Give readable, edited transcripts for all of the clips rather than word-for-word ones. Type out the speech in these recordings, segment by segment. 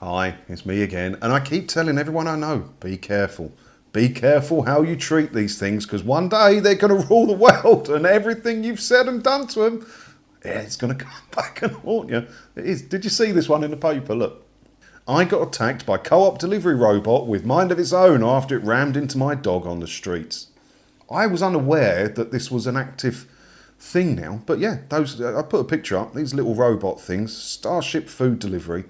Hi, it's me again, and I keep telling everyone I know, be careful. Be careful how you treat these things, because one day they're going to rule the world, and everything you've said and done to them, it's going to come back and haunt you. It is. Did you see this one in the paper? Look. I got attacked by co-op delivery robot with mind of its own after it rammed into my dog on the streets. I was unaware that this was an active thing now, but yeah, those I put a picture up, these little robot things, Starship food delivery,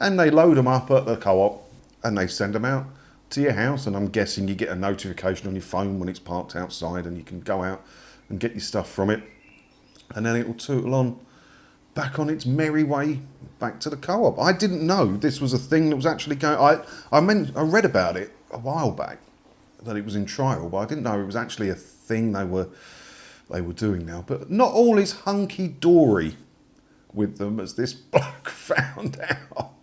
and they load them up at the co-op and they send them out to your house, and I'm guessing you get a notification on your phone when it's parked outside and you can go out and get your stuff from it, and then it will tootle on back on its merry way back to the co-op. I didn't know this was a thing that was actually going. I read about it a while back that it was in trial, but I didn't know it was actually a thing they were doing now. But not all is hunky-dory with them, as this bloke found out.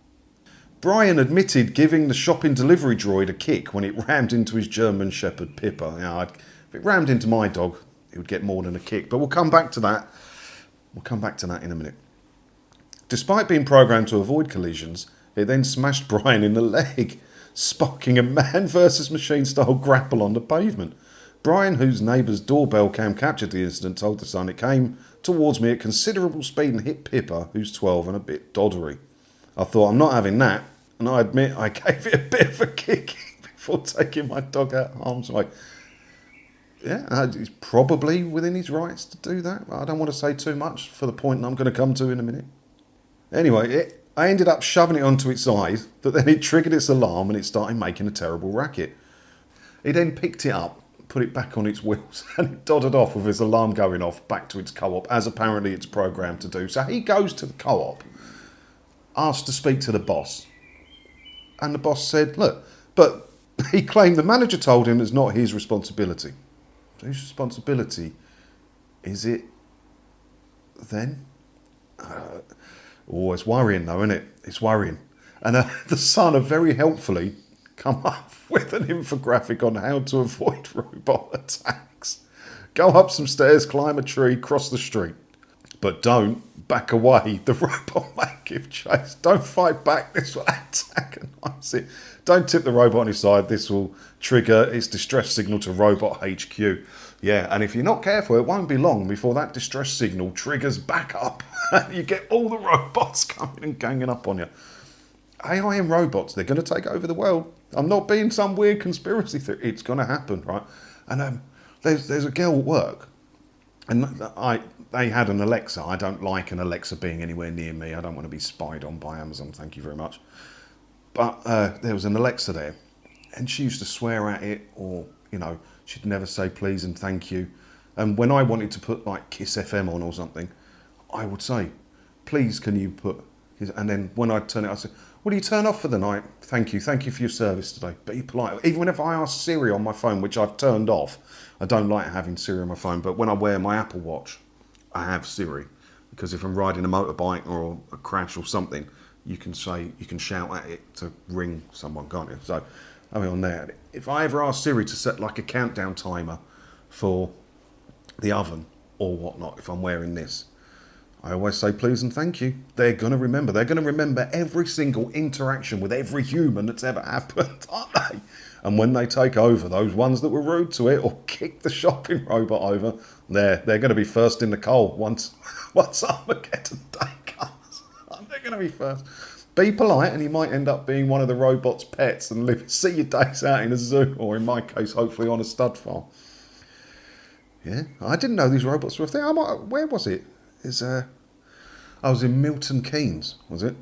Brian admitted giving the shopping delivery droid a kick when it rammed into his German Shepherd Pippa. If it rammed into my dog, it would get more than a kick. But we'll come back to that. We'll come back to that in a minute. Despite being programmed to avoid collisions, it then smashed Brian in the leg, sparking a man versus machine style grapple on the pavement. Brian, whose neighbour's doorbell cam captured the incident, told the Sun it came towards me at considerable speed and hit Pippa, who's 12 and a bit doddery. I thought, I'm not having that, and I admit I gave it a bit of a kick before taking my dog out of harm's way. Yeah, he's probably within his rights to do that. I don't want to say too much for the point I'm going to come to in a minute. Anyway, I ended up shoving it onto its side, but then it triggered its alarm and it started making a terrible racket. He then picked it up, put it back on its wheels, and it doddered off with his alarm going off back to its co-op, as apparently it's programmed to do. So he goes to the co-op, asked to speak to the boss, and the boss said, look, but he claimed the manager told him it's not his responsibility. Whose responsibility is it then? It's worrying though, isn't it? It's worrying. And the Sun have very helpfully come up with an infographic on how to avoid robot attacks. Go up some stairs, climb a tree, cross the street. But don't back away. The robot might give chase. Don't fight back. This will antagonize it. Don't tip the robot on his side. This will trigger its distress signal to Robot HQ. Yeah, and if you're not careful, it won't be long before that distress signal triggers back up. And you get all the robots coming and ganging up on you. AI and robots, they're going to take over the world. I'm not being some weird conspiracy theory. It's going to happen, right? And there's a girl at work, and they had an Alexa. I don't like an Alexa being anywhere near me. I don't want to be spied on by Amazon, thank you very much. But there was an Alexa there, and she used to swear at it, or, she'd never say please and thank you. And when I wanted to put like Kiss FM on or something, I would say, please can you put, and then when I'd turn it, I'd say, will you turn off for the night? Thank you for your service today. Be polite. Even whenever I ask Siri on my phone, which I've turned off, I don't like having Siri on my phone, but when I wear my Apple Watch, I have Siri, because if I'm riding a motorbike or a crash or something, you can shout at it to ring someone, can't you? So, on there, if I ever ask Siri to set like a countdown timer for the oven or whatnot, if I'm wearing this, I always say please and thank you. They're going to remember. They're going to remember every single interaction with every human that's ever happened, aren't they? And when they take over, those ones that were rude to it or kicked the shopping robot over, they're going to be first in the coal once Armageddon Day comes. They're going to be first. Be polite, and you might end up being one of the robot's pets and see your days out in a zoo, or in my case, hopefully on a stud farm. Yeah, I didn't know these robots were a thing. Where was it? I was in Milton Keynes, was it?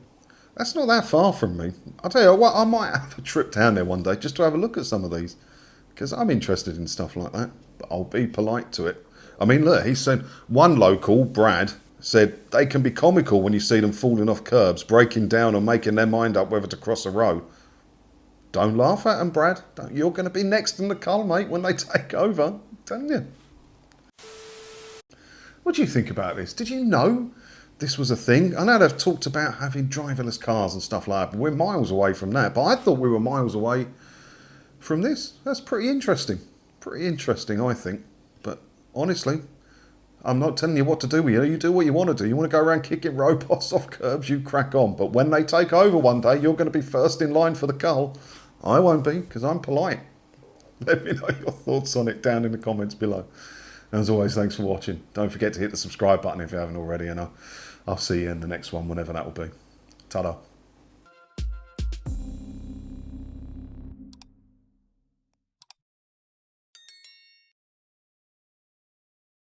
That's not that far from me. I'll tell you what, I might have a trip down there one day just to have a look at some of these, because I'm interested in stuff like that, but I'll be polite to it. I mean, look, he said, one local, Brad, said they can be comical when you see them falling off curbs, breaking down or making their mind up whether to cross a road. Don't laugh at them, Brad. You're going to be next in the cull, mate, when they take over. I'm telling you. What do you think about this? Did you know this was a thing? I know they've talked about having driverless cars and stuff like that, but we're miles away from that. But I thought we were miles away from this. That's pretty interesting. Pretty interesting, I think. But honestly, I'm not telling you what to do with you. You do what you want to do. You want to go around kicking robots off curbs, you crack on. But when they take over one day, you're going to be first in line for the cull. I won't be, because I'm polite. Let me know your thoughts on it down in the comments below. And as always, thanks for watching. Don't forget to hit the subscribe button if you haven't already, and I'll see you in the next one, whenever that will be. Ta-da.